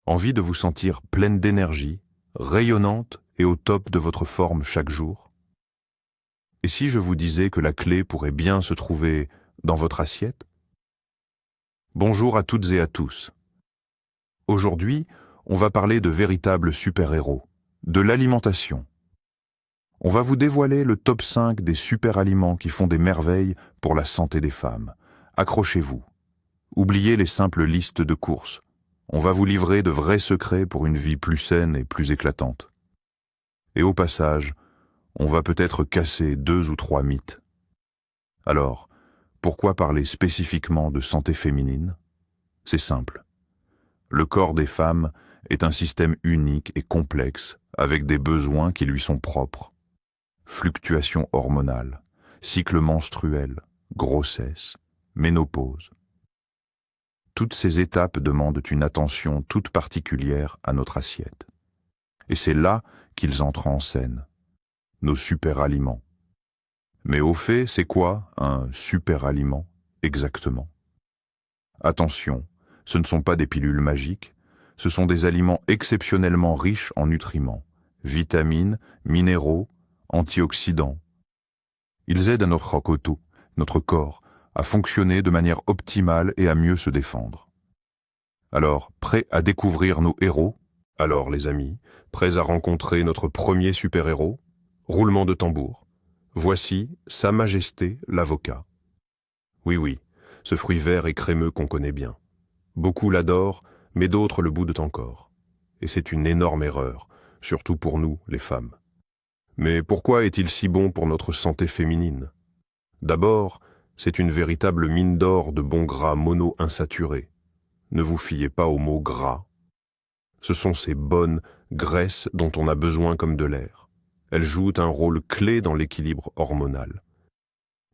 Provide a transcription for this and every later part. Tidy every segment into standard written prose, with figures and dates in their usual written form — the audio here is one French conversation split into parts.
Envie de vous sentir pleine d'énergie, rayonnante et au top de votre forme chaque jour? Et si je vous disais que la clé pourrait bien se trouver dans votre assiette? Bonjour à toutes et à tous. Aujourd'hui, on va parler de véritables super-héros, de l'alimentation. On va vous dévoiler le top 5 des super-aliments qui font des merveilles pour la santé des femmes. Accrochez-vous. Oubliez les simples listes de courses. On va vous livrer de vrais secrets pour une vie plus saine et plus éclatante. Et au passage, on va peut-être casser 2 ou 3 mythes. Alors, pourquoi parler spécifiquement de santé féminine? C'est simple. Le corps des femmes est un système unique et complexe, avec des besoins qui lui sont propres. Fluctuations hormonales, cycle menstruel, grossesse, ménopause. Toutes ces étapes demandent une attention toute particulière à notre assiette. Et c'est là qu'ils entrent en scène, nos super-aliments. Mais au fait, c'est quoi un super-aliment exactement? Attention, ce ne sont pas des pilules magiques, ce sont des aliments exceptionnellement riches en nutriments, vitamines, minéraux, antioxydants. Ils aident à notre corps, à fonctionner de manière optimale et à mieux se défendre. Alors, prêts à découvrir nos héros? Alors, les amis, prêts à rencontrer notre premier super-héros? Roulement de tambour. Voici Sa Majesté l'avocat. Oui, ce fruit vert et crémeux qu'on connaît bien. Beaucoup l'adorent, mais d'autres le boudent encore. Et c'est une énorme erreur, surtout pour nous, les femmes. Mais pourquoi est-il si bon pour notre santé féminine? D'abord, c'est une véritable mine d'or de bons gras mono-insaturés. Ne vous fiez pas au mot gras. Ce sont ces bonnes graisses dont on a besoin comme de l'air. Elles jouent un rôle clé dans l'équilibre hormonal.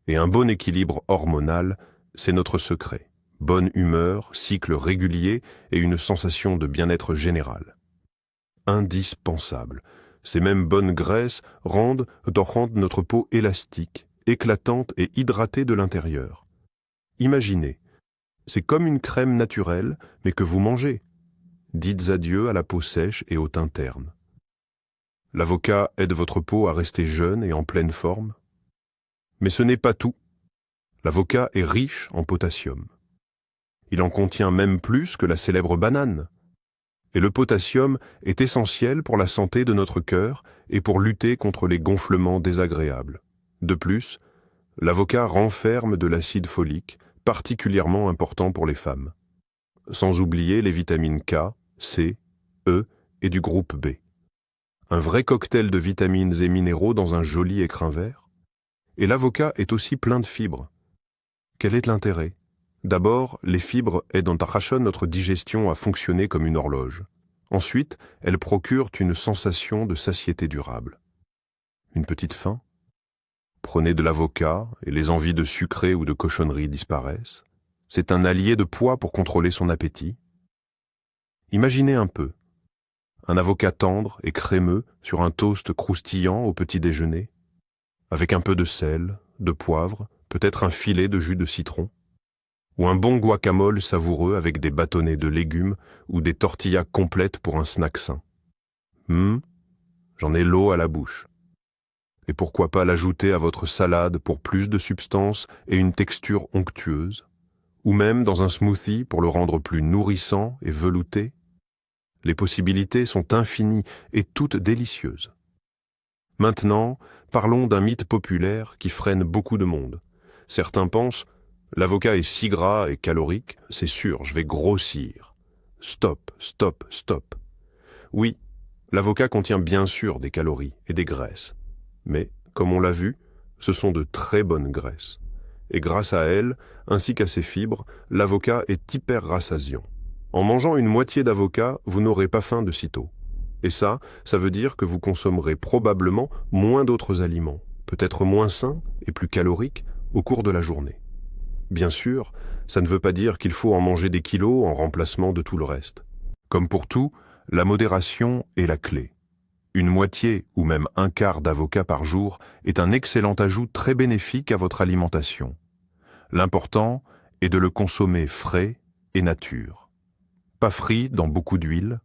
Et un bon équilibre hormonal, c'est notre secret. Bonne humeur, cycle régulier et une sensation de bien-être général. Indispensable. Ces mêmes bonnes graisses rendent notre peau élastique, éclatante et hydratée de l'intérieur. Imaginez, c'est comme une crème naturelle, mais que vous mangez. Dites adieu à la peau sèche et au teint terne. L'avocat aide votre peau à rester jeune et en pleine forme. Mais ce n'est pas tout. L'avocat est riche en potassium. Il en contient même plus que la célèbre banane. Et le potassium est essentiel pour la santé de notre cœur et pour lutter contre les gonflements désagréables. De plus, l'avocat renferme de l'acide folique, particulièrement important pour les femmes. Sans oublier les vitamines K, C, E et du groupe B. Un vrai cocktail de vitamines et minéraux dans un joli écrin vert. Et l'avocat est aussi plein de fibres. Quel est l'intérêt? D'abord, les fibres aident notre digestion à fonctionner comme une horloge. Ensuite, elles procurent une sensation de satiété durable. Une petite faim? Prenez de l'avocat et les envies de sucré ou de cochonnerie disparaissent. C'est un allié de poids pour contrôler son appétit. Imaginez un peu. Un avocat tendre et crémeux sur un toast croustillant au petit déjeuner, avec un peu de sel, de poivre, peut-être un filet de jus de citron, ou un bon guacamole savoureux avec des bâtonnets de légumes ou des tortillas complètes pour un snack sain. J'en ai l'eau à la bouche. Et pourquoi pas l'ajouter à votre salade pour plus de substance et une texture onctueuse, ou même dans un smoothie pour le rendre plus nourrissant et velouté? Les possibilités sont infinies et toutes délicieuses. Maintenant, parlons d'un mythe populaire qui freine beaucoup de monde. Certains pensent « l'avocat est si gras et calorique, c'est sûr, je vais grossir ». Stop. Oui, l'avocat contient bien sûr des calories et des graisses. Mais, comme on l'a vu, ce sont de très bonnes graisses. Et grâce à elles, ainsi qu'à ses fibres, l'avocat est hyper rassasiant. En mangeant une moitié d'avocat, vous n'aurez pas faim de sitôt. Et ça veut dire que vous consommerez probablement moins d'autres aliments, peut-être moins sains et plus caloriques, au cours de la journée. Bien sûr, ça ne veut pas dire qu'il faut en manger des kilos en remplacement de tout le reste. Comme pour tout, la modération est la clé. Une moitié ou même un quart d'avocat par jour est un excellent ajout très bénéfique à votre alimentation. L'important est de le consommer frais et nature. pas frit dans beaucoup d'huile?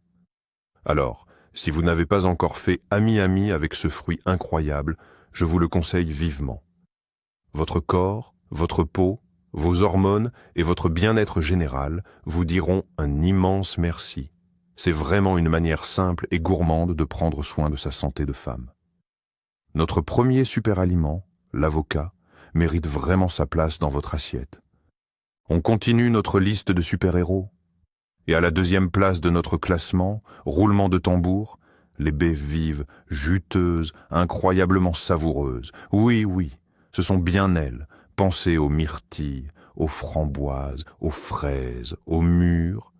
Alors, si vous n'avez pas encore fait ami-ami avec ce fruit incroyable, je vous le conseille vivement. Votre corps, votre peau, vos hormones et votre bien-être général vous diront un immense merci. C'est vraiment une manière simple et gourmande de prendre soin de sa santé de femme. Notre premier super-aliment, l'avocat, mérite vraiment sa place dans votre assiette. On continue notre liste de super-héros. Et à la deuxième place de notre classement, roulement de tambour, les baies vives, juteuses, incroyablement savoureuses. Oui, oui, ce sont bien elles. Pensez aux myrtilles, aux framboises, aux fraises, aux mûres.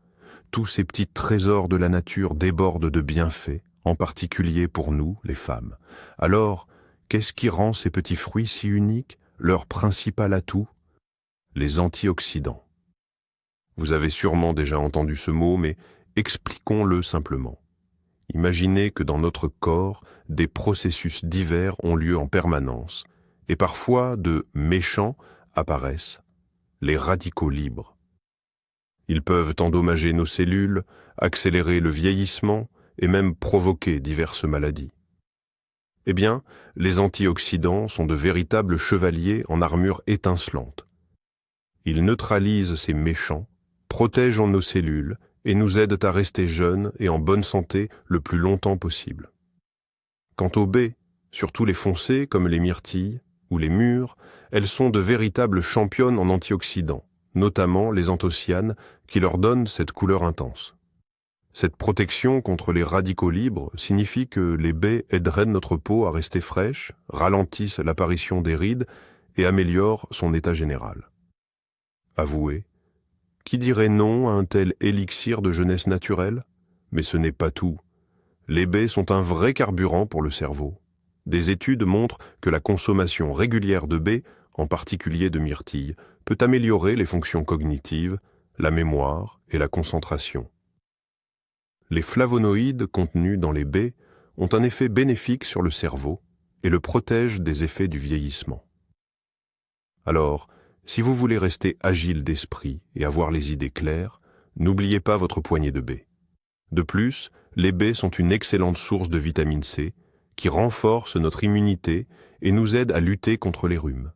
Tous ces petits trésors de la nature débordent de bienfaits, en particulier pour nous, les femmes. Alors, qu'est-ce qui rend ces petits fruits si uniques, leur principal atout? Les antioxydants. Vous avez sûrement déjà entendu ce mot, mais expliquons-le simplement. Imaginez que dans notre corps, des processus divers ont lieu en permanence, et parfois de méchants apparaissent, les radicaux libres. Ils peuvent endommager nos cellules, accélérer le vieillissement et même provoquer diverses maladies. Eh bien, les antioxydants sont de véritables chevaliers en armure étincelante. Ils neutralisent ces méchants, protègent nos cellules et nous aident à rester jeunes et en bonne santé le plus longtemps possible. Quant aux baies, surtout les foncées comme les myrtilles ou les mûres, elles sont de véritables championnes en antioxydants, notamment les anthocyanes qui leur donnent cette couleur intense. Cette protection contre les radicaux libres signifie que les baies aideraient notre peau à rester fraîche, ralentissent l'apparition des rides et améliorent son état général. Avouez, qui dirait non à un tel élixir de jeunesse naturelle? Mais ce n'est pas tout. Les baies sont un vrai carburant pour le cerveau. Des études montrent que la consommation régulière de baies, en particulier de myrtilles, peut améliorer les fonctions cognitives, la mémoire et la concentration. Les flavonoïdes contenus dans les baies ont un effet bénéfique sur le cerveau et le protègent des effets du vieillissement. Alors, si vous voulez rester agile d'esprit et avoir les idées claires, n'oubliez pas votre poignée de baies. De plus, les baies sont une excellente source de vitamine C qui renforce notre immunité et nous aide à lutter contre les rhumes.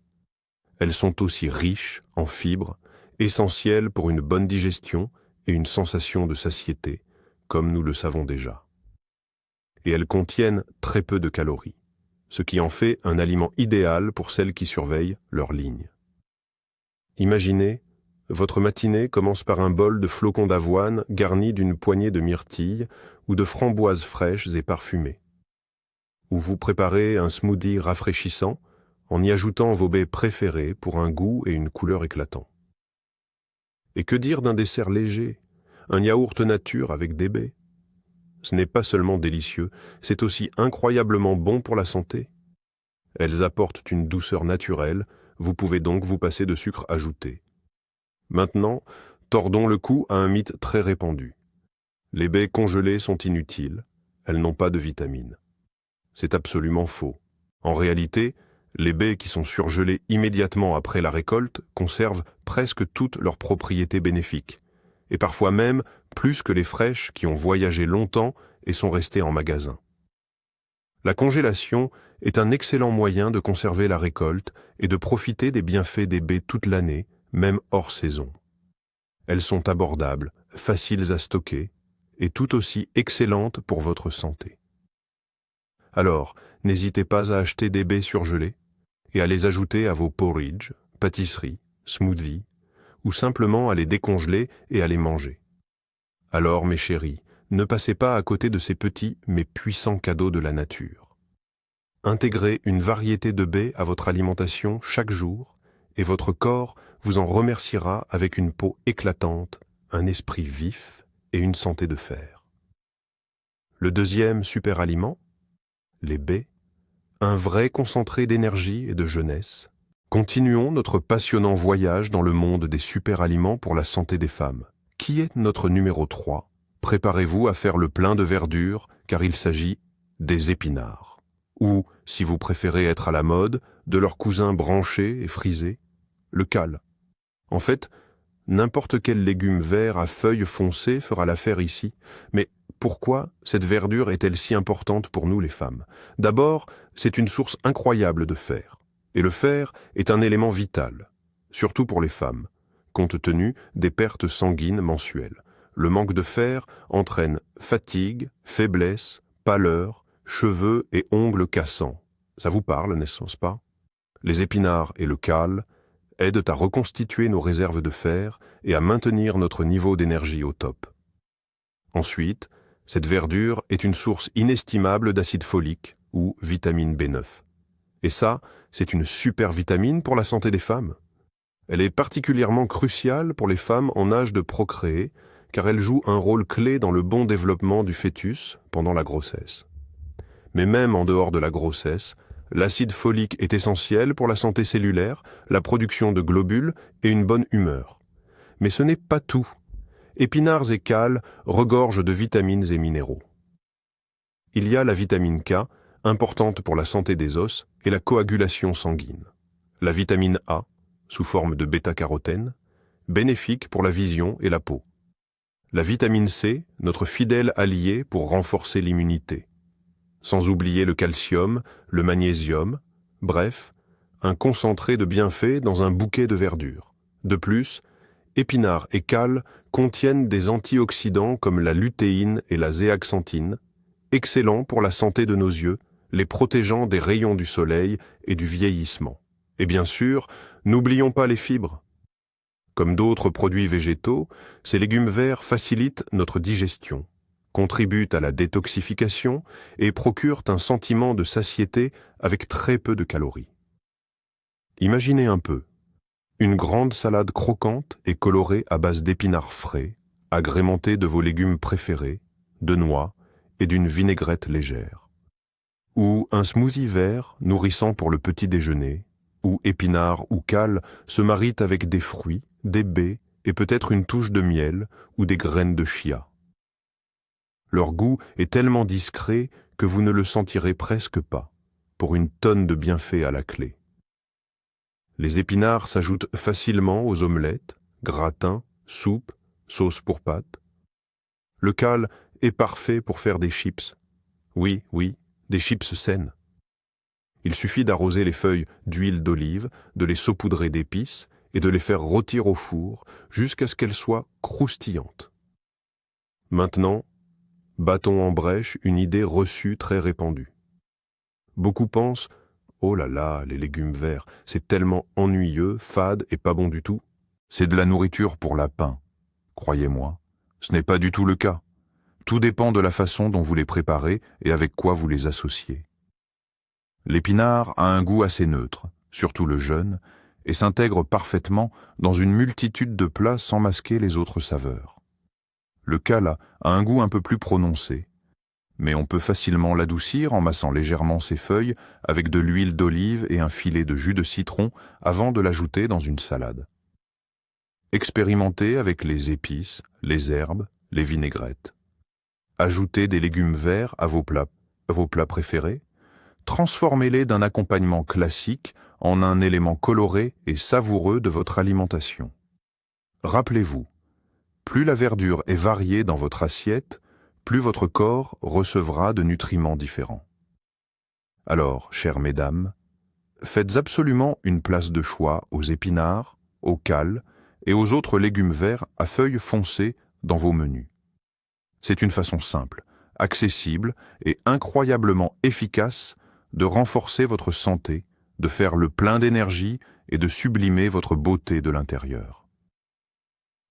Elles sont aussi riches en fibres, essentielles pour une bonne digestion et une sensation de satiété, comme nous le savons déjà. Et elles contiennent très peu de calories, ce qui en fait un aliment idéal pour celles qui surveillent leur ligne. Imaginez, votre matinée commence par un bol de flocons d'avoine garni d'une poignée de myrtilles ou de framboises fraîches et parfumées. Ou vous préparez un smoothie rafraîchissant en y ajoutant vos baies préférées pour un goût et une couleur éclatants. Et que dire d'un dessert léger, un yaourt nature avec des baies? Ce n'est pas seulement délicieux, c'est aussi incroyablement bon pour la santé. Elles apportent une douceur naturelle, vous pouvez donc vous passer de sucre ajouté. Maintenant, tordons le cou à un mythe très répandu. Les baies congelées sont inutiles, elles n'ont pas de vitamines. C'est absolument faux. En réalité, les baies qui sont surgelées immédiatement après la récolte conservent presque toutes leurs propriétés bénéfiques, et parfois même plus que les fraîches qui ont voyagé longtemps et sont restées en magasin. La congélation est un excellent moyen de conserver la récolte et de profiter des bienfaits des baies toute l'année, même hors saison. Elles sont abordables, faciles à stocker et tout aussi excellentes pour votre santé. Alors, n'hésitez pas à acheter des baies surgelées et à les ajouter à vos porridge, pâtisseries, smoothies ou simplement à les décongeler et à les manger. Alors, mes chéris, ne passez pas à côté de ces petits mais puissants cadeaux de la nature. Intégrez une variété de baies à votre alimentation chaque jour et votre corps vous en remerciera avec une peau éclatante, un esprit vif et une santé de fer. Le deuxième super aliment, les baies, un vrai concentré d'énergie et de jeunesse. Continuons notre passionnant voyage dans le monde des super aliments pour la santé des femmes. Qui est notre numéro 3? Préparez-vous à faire le plein de verdure car il s'agit des épinards. Ou, si vous préférez être à la mode, de leur cousin branché et frisé, le cale. En fait, n'importe quel légume vert à feuilles foncées fera l'affaire ici. Mais pourquoi cette verdure est-elle si importante pour nous les femmes? D'abord, c'est une source incroyable de fer. Et le fer est un élément vital, surtout pour les femmes, compte tenu des pertes sanguines mensuelles. Le manque de fer entraîne fatigue, faiblesse, pâleur, cheveux et ongles cassants. Ça vous parle, n'est-ce pas? Les épinards et le cale aident à reconstituer nos réserves de fer et à maintenir notre niveau d'énergie au top. Ensuite, cette verdure est une source inestimable d'acide folique ou vitamine B9. Et ça, c'est une super vitamine pour la santé des femmes. Elle est particulièrement cruciale pour les femmes en âge de procréer, car elle joue un rôle clé dans le bon développement du fœtus pendant la grossesse. Mais même en dehors de la grossesse, l'acide folique est essentiel pour la santé cellulaire, la production de globules et une bonne humeur. Mais ce n'est pas tout. Épinards et cale regorgent de vitamines et minéraux. Il y a la vitamine K, importante pour la santé des os et la coagulation sanguine. La vitamine A, sous forme de bêta-carotène, bénéfique pour la vision et la peau. La vitamine C, notre fidèle allié pour renforcer l'immunité. Sans oublier le calcium, le magnésium, bref, un concentré de bienfaits dans un bouquet de verdure. De plus, épinards et cale contiennent des antioxydants comme la lutéine et la zéaxanthine, excellents pour la santé de nos yeux, les protégeant des rayons du soleil et du vieillissement. Et bien sûr, n'oublions pas les fibres. Comme d'autres produits végétaux, ces légumes verts facilitent notre digestion, contribuent à la détoxification et procurent un sentiment de satiété avec très peu de calories. Imaginez un peu, une grande salade croquante et colorée à base d'épinards frais, agrémentée de vos légumes préférés, de noix et d'une vinaigrette légère. Ou un smoothie vert nourrissant pour le petit déjeuner, où épinards ou cale se marient avec des fruits, des baies et peut-être une touche de miel ou des graines de chia. Leur goût est tellement discret que vous ne le sentirez presque pas, pour une tonne de bienfaits à la clé. Les épinards s'ajoutent facilement aux omelettes, gratins, soupes, sauces pour pâtes. Le cale est parfait pour faire des chips. Oui, des chips saines. Il suffit d'arroser les feuilles d'huile d'olive, de les saupoudrer d'épices et de les faire rôtir au four jusqu'à ce qu'elles soient croustillantes. Maintenant, battons en brèche une idée reçue très répandue. Beaucoup pensent « Oh là là, les légumes verts, c'est tellement ennuyeux, fade et pas bon du tout. » C'est de la nourriture pour lapin. Croyez-moi, ce n'est pas du tout le cas. Tout dépend de la façon dont vous les préparez et avec quoi vous les associez. L'épinard a un goût assez neutre, surtout le jeune, et s'intègre parfaitement dans une multitude de plats sans masquer les autres saveurs. Le cale a un goût un peu plus prononcé, mais on peut facilement l'adoucir en massant légèrement ses feuilles avec de l'huile d'olive et un filet de jus de citron avant de l'ajouter dans une salade. Expérimentez avec les épices, les herbes, les vinaigrettes. Ajoutez des légumes verts à vos plats préférés. Transformez-les d'un accompagnement classique en un élément coloré et savoureux de votre alimentation. Rappelez-vous, plus la verdure est variée dans votre assiette, plus votre corps recevra de nutriments différents. Alors, chères mesdames, faites absolument une place de choix aux épinards, au cale et aux autres légumes verts à feuilles foncées dans vos menus. C'est une façon simple, accessible et incroyablement efficace de renforcer votre santé, de faire le plein d'énergie et de sublimer votre beauté de l'intérieur.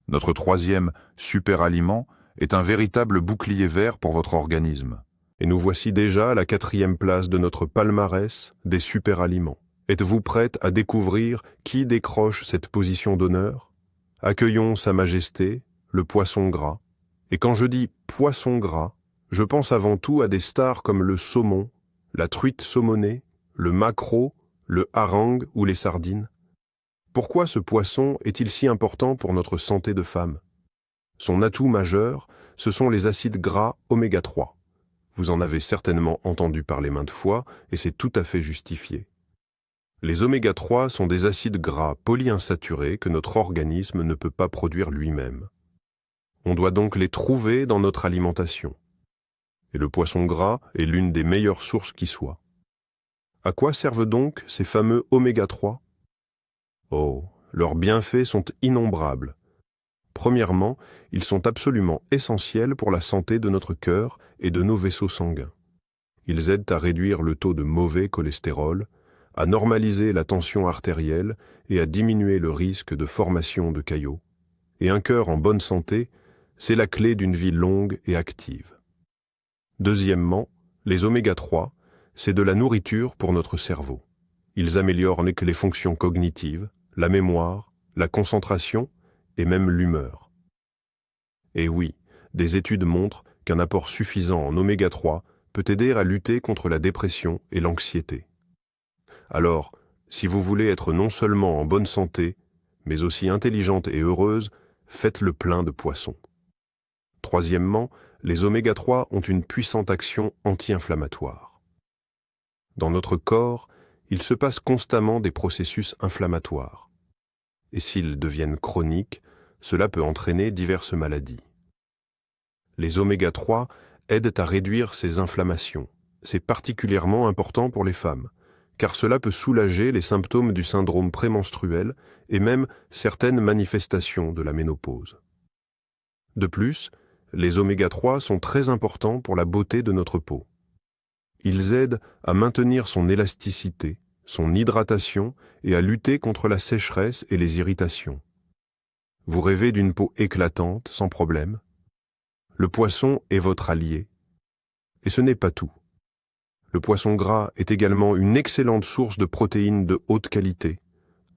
Notre troisième super aliment est un véritable bouclier vert pour votre organisme. Et nous voici déjà à la 4e place de notre palmarès des super aliments. Êtes-vous prête à découvrir qui décroche cette position d'honneur? Accueillons Sa Majesté, le poisson gras. Et quand je dis poisson gras, je pense avant tout à des stars comme le saumon, la truite saumonée, le maquereau, le hareng ou les sardines. Pourquoi ce poisson est-il si important pour notre santé de femme? Son atout majeur, ce sont les acides gras oméga 3. Vous en avez certainement entendu parler maintes fois et c'est tout à fait justifié. Les oméga-3 sont des acides gras polyinsaturés que notre organisme ne peut pas produire lui-même. On doit donc les trouver dans notre alimentation. Et le poisson gras est l'une des meilleures sources qui soit. À quoi servent donc ces fameux oméga-3? Oh, leurs bienfaits sont innombrables. Premièrement, ils sont absolument essentiels pour la santé de notre cœur et de nos vaisseaux sanguins. Ils aident à réduire le taux de mauvais cholestérol, à normaliser la tension artérielle et à diminuer le risque de formation de caillots. Et un cœur en bonne santé, c'est la clé d'une vie longue et active. Deuxièmement, les oméga-3, c'est de la nourriture pour notre cerveau. Ils améliorent les fonctions cognitives, la mémoire, la concentration et même l'humeur. Et oui, des études montrent qu'un apport suffisant en oméga-3 peut aider à lutter contre la dépression et l'anxiété. Alors, si vous voulez être non seulement en bonne santé, mais aussi intelligente et heureuse, faites le plein de poissons. Troisièmement, les oméga-3 ont une puissante action anti-inflammatoire. Dans notre corps, il se passe constamment des processus inflammatoires. Et s'ils deviennent chroniques, cela peut entraîner diverses maladies. Les oméga-3 aident à réduire ces inflammations. C'est particulièrement important pour les femmes, car cela peut soulager les symptômes du syndrome prémenstruel et même certaines manifestations de la ménopause. De plus, les oméga-3 sont très importants pour la beauté de notre peau. Ils aident à maintenir son élasticité, son hydratation et à lutter contre la sécheresse et les irritations. Vous rêvez d'une peau éclatante, sans problème? Le poisson est votre allié. Et ce n'est pas tout. Le poisson gras est également une excellente source de protéines de haute qualité,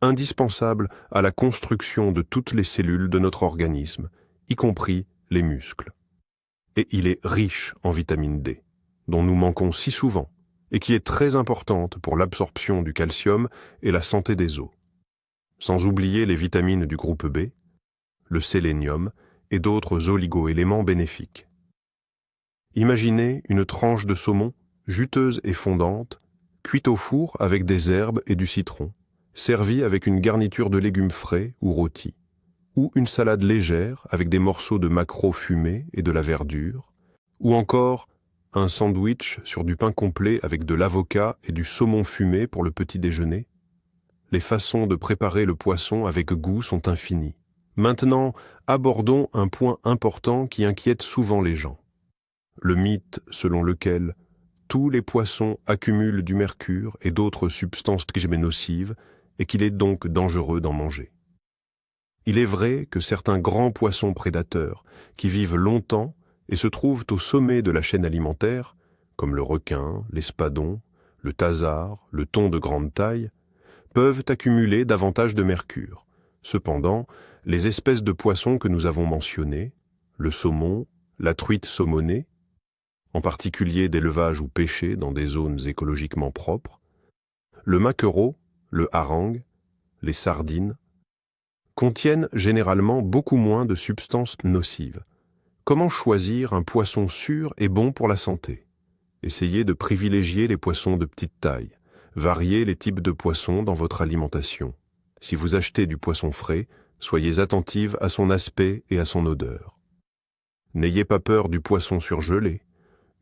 indispensable à la construction de toutes les cellules de notre organisme, y compris les muscles. Et il est riche en vitamine D, dont nous manquons si souvent, et qui est très importante pour l'absorption du calcium et la santé des os. Sans oublier les vitamines du groupe B, le sélénium et d'autres oligo-éléments bénéfiques. Imaginez une tranche de saumon, juteuse et fondante, cuite au four avec des herbes et du citron, servie avec une garniture de légumes frais ou rôtis, ou une salade légère avec des morceaux de maquereau fumé et de la verdure, ou encore un sandwich sur du pain complet avec de l'avocat et du saumon fumé pour le petit déjeuner. Les façons de préparer le poisson avec goût sont infinies. Maintenant, abordons un point important qui inquiète souvent les gens. Le mythe selon lequel tous les poissons accumulent du mercure et d'autres substances nocives et qu'il est donc dangereux d'en manger. Il est vrai que certains grands poissons prédateurs, qui vivent longtemps et se trouvent au sommet de la chaîne alimentaire, comme le requin, l'espadon, le thasard, le thon de grande taille, peuvent accumuler davantage de mercure. Cependant, les espèces de poissons que nous avons mentionnées, le saumon, la truite saumonée, en particulier d'élevage ou pêchés dans des zones écologiquement propres, le maquereau, le hareng, les sardines, contiennent généralement beaucoup moins de substances nocives. Comment choisir un poisson sûr et bon pour la santé? Essayez de privilégier les poissons de petite taille. Variez les types de poissons dans votre alimentation. Si vous achetez du poisson frais, soyez attentive à son aspect et à son odeur. N'ayez pas peur du poisson surgelé.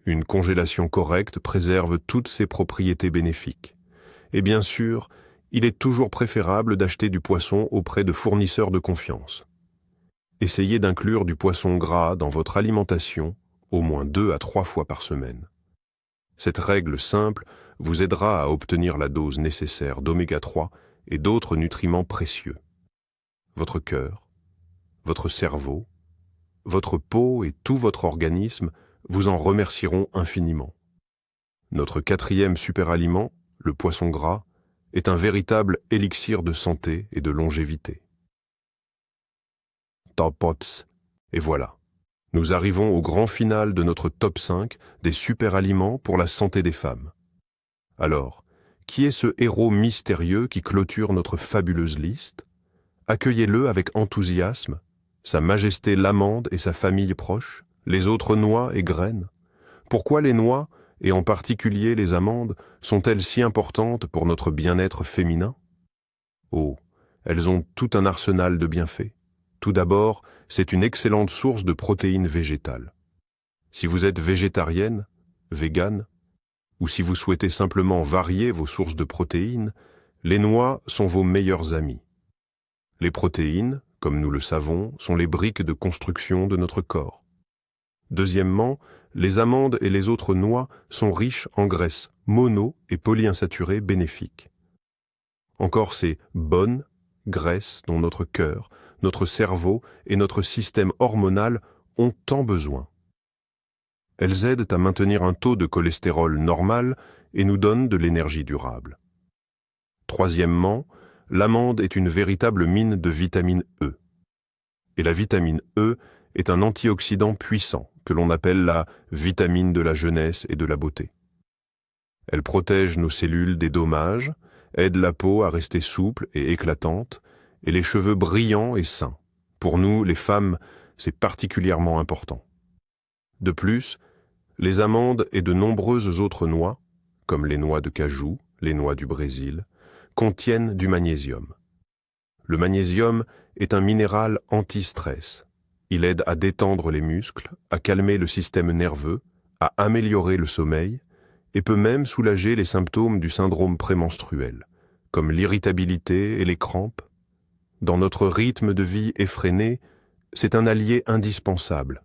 Une congélation correcte préserve toutes ses propriétés bénéfiques. Et bien sûr, il est toujours préférable d'acheter du poisson auprès de fournisseurs de confiance. Essayez d'inclure du poisson gras dans votre alimentation au moins 2 à 3 fois par semaine. Cette règle simple vous aidera à obtenir la dose nécessaire d'oméga-3 et d'autres nutriments précieux. Votre cœur, votre cerveau, votre peau et tout votre organisme vous en remercieront infiniment. Notre 4e superaliment, le poisson gras, est un véritable élixir de santé et de longévité. Top pots, et voilà. Nous arrivons au grand final de notre top 5 des super-aliments pour la santé des femmes. Alors, qui est ce héros mystérieux qui clôture notre fabuleuse liste? Accueillez-le avec enthousiasme, Sa Majesté l'amande et sa famille proche, les autres noix et graines. Pourquoi les noix? et en particulier les amandes, sont-elles si importantes pour notre bien-être féminin? Oh, elles ont tout un arsenal de bienfaits. Tout d'abord, c'est une excellente source de protéines végétales. Si vous êtes végétarienne, végane, ou si vous souhaitez simplement varier vos sources de protéines, les noix sont vos meilleurs amis. Les protéines, comme nous le savons, sont les briques de construction de notre corps. Deuxièmement, les amandes et les autres noix sont riches en graisses mono- et polyinsaturées bénéfiques. Encore ces bonnes graisses dont notre cœur, notre cerveau et notre système hormonal ont tant besoin. Elles aident à maintenir un taux de cholestérol normal et nous donnent de l'énergie durable. Troisièmement, l'amande est une véritable mine de vitamine E. Et la vitamine E est un antioxydant puissant que l'on appelle la vitamine de la jeunesse et de la beauté. Elle protège nos cellules des dommages, aide la peau à rester souple et éclatante, et les cheveux brillants et sains. Pour nous, les femmes, c'est particulièrement important. De plus, les amandes et de nombreuses autres noix, comme les noix de cajou, les noix du Brésil, contiennent du magnésium. Le magnésium est un minéral anti-stress. Il aide à détendre les muscles, à calmer le système nerveux, à améliorer le sommeil et peut même soulager les symptômes du syndrome prémenstruel, comme l'irritabilité et les crampes. Dans notre rythme de vie effréné, c'est un allié indispensable.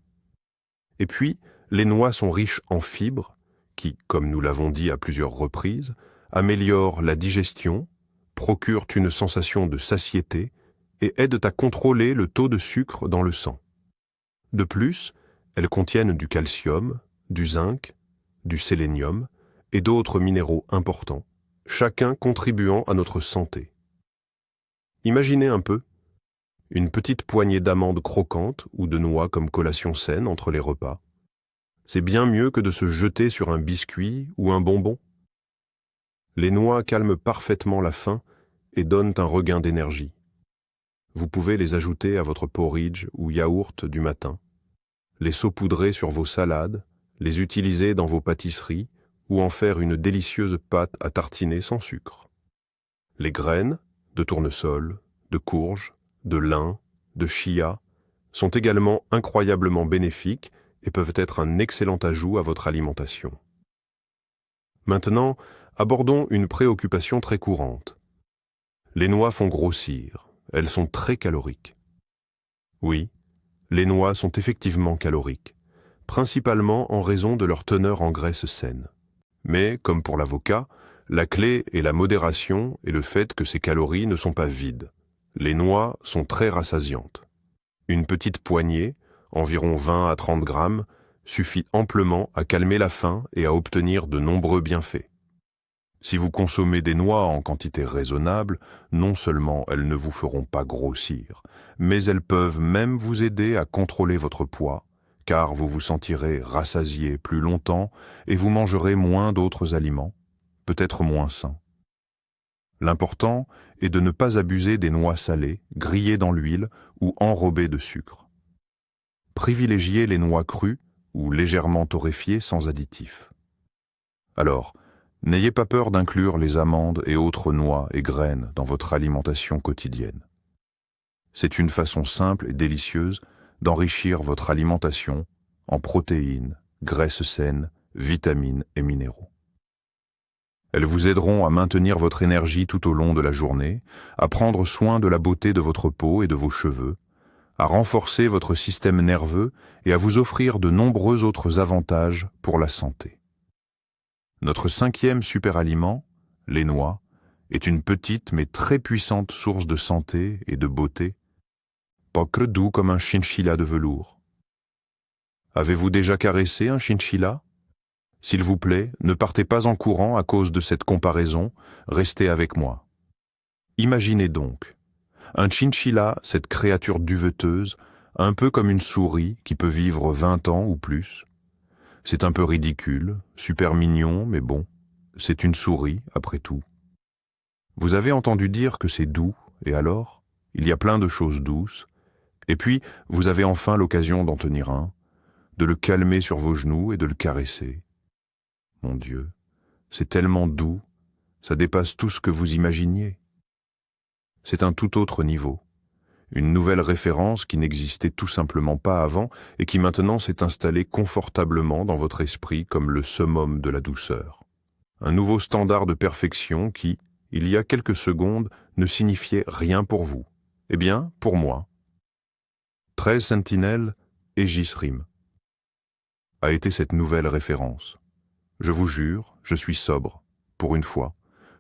Et puis, les noix sont riches en fibres qui, comme nous l'avons dit à plusieurs reprises, améliorent la digestion, procurent une sensation de satiété et aident à contrôler le taux de sucre dans le sang. De plus, elles contiennent du calcium, du zinc, du sélénium et d'autres minéraux importants, chacun contribuant à notre santé. Imaginez un peu, une petite poignée d'amandes croquantes ou de noix comme collation saine entre les repas. C'est bien mieux que de se jeter sur un biscuit ou un bonbon. Les noix calment parfaitement la faim et donnent un regain d'énergie. Vous pouvez les ajouter à votre porridge ou yaourt du matin, les saupoudrer sur vos salades, les utiliser dans vos pâtisseries ou en faire une délicieuse pâte à tartiner sans sucre. Les graines de tournesol, de courge, de lin, de chia sont également incroyablement bénéfiques et peuvent être un excellent ajout à votre alimentation. Maintenant, abordons une préoccupation très courante. Les noix font grossir, elles sont très caloriques. Oui, les noix sont effectivement caloriques, principalement en raison de leur teneur en graisses saines. Mais, comme pour l'avocat, la clé est la modération et le fait que ces calories ne sont pas vides. Les noix sont très rassasiantes. Une petite poignée, environ 20 à 30 grammes, suffit amplement à calmer la faim et à obtenir de nombreux bienfaits. Si vous consommez des noix en quantité raisonnable, non seulement elles ne vous feront pas grossir, mais elles peuvent même vous aider à contrôler votre poids, car vous vous sentirez rassasié plus longtemps et vous mangerez moins d'autres aliments, peut-être moins sains. L'important est de ne pas abuser des noix salées, grillées dans l'huile ou enrobées de sucre. Privilégiez les noix crues ou légèrement torréfiées sans additifs. Alors, n'ayez pas peur d'inclure les amandes et autres noix et graines dans votre alimentation quotidienne. C'est une façon simple et délicieuse d'enrichir votre alimentation en protéines, graisses saines, vitamines et minéraux. Elles vous aideront à maintenir votre énergie tout au long de la journée, à prendre soin de la beauté de votre peau et de vos cheveux, à renforcer votre système nerveux et à vous offrir de nombreux autres avantages pour la santé. Notre 5e superaliment, les noix, est une petite mais très puissante source de santé et de beauté, pocre doux comme un chinchilla de velours. Avez-vous déjà caressé un chinchilla? S'il vous plaît, ne partez pas en courant à cause de cette comparaison, restez avec moi. Imaginez donc, un chinchilla, cette créature duveteuse, un peu comme une souris qui peut vivre 20 ans ou plus. C'est un peu ridicule, super mignon, mais bon, c'est une souris, après tout. Vous avez entendu dire que c'est doux, et alors? Il y a plein de choses douces. Et puis, vous avez enfin l'occasion d'en tenir un, de le calmer sur vos genoux et de le caresser. Mon Dieu, c'est tellement doux, ça dépasse tout ce que vous imaginiez. C'est un tout autre niveau. Une nouvelle référence qui n'existait tout simplement pas avant et qui maintenant s'est installée confortablement dans votre esprit comme le summum de la douceur. Un nouveau standard de perfection qui, il y a quelques secondes, ne signifiait rien pour vous. Eh bien, pour moi. 13 Sentinelles, Aegis Rim a été cette nouvelle référence. Je vous jure, je suis sobre, pour une fois.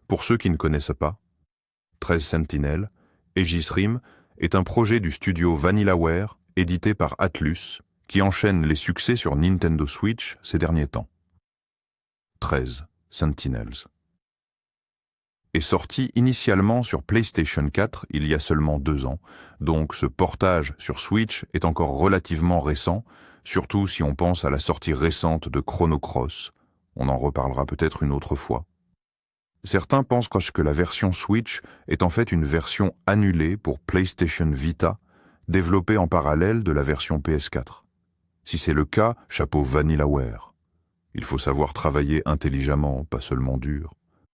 Pour ceux qui ne connaissent pas, 13 Sentinelles, Aegis Rim est un projet du studio VanillaWare, édité par Atlus, qui enchaîne les succès sur Nintendo Switch ces derniers temps. 13 Sentinels est sorti initialement sur PlayStation 4 il y a seulement 2 ans, donc ce portage sur Switch est encore relativement récent, surtout si on pense à la sortie récente de Chrono Cross. On en reparlera peut-être une autre fois. Certains pensent que la version Switch est en fait une version annulée pour PlayStation Vita, développée en parallèle de la version PS4. Si c'est le cas, chapeau VanillaWare. Il faut savoir travailler intelligemment, pas seulement dur.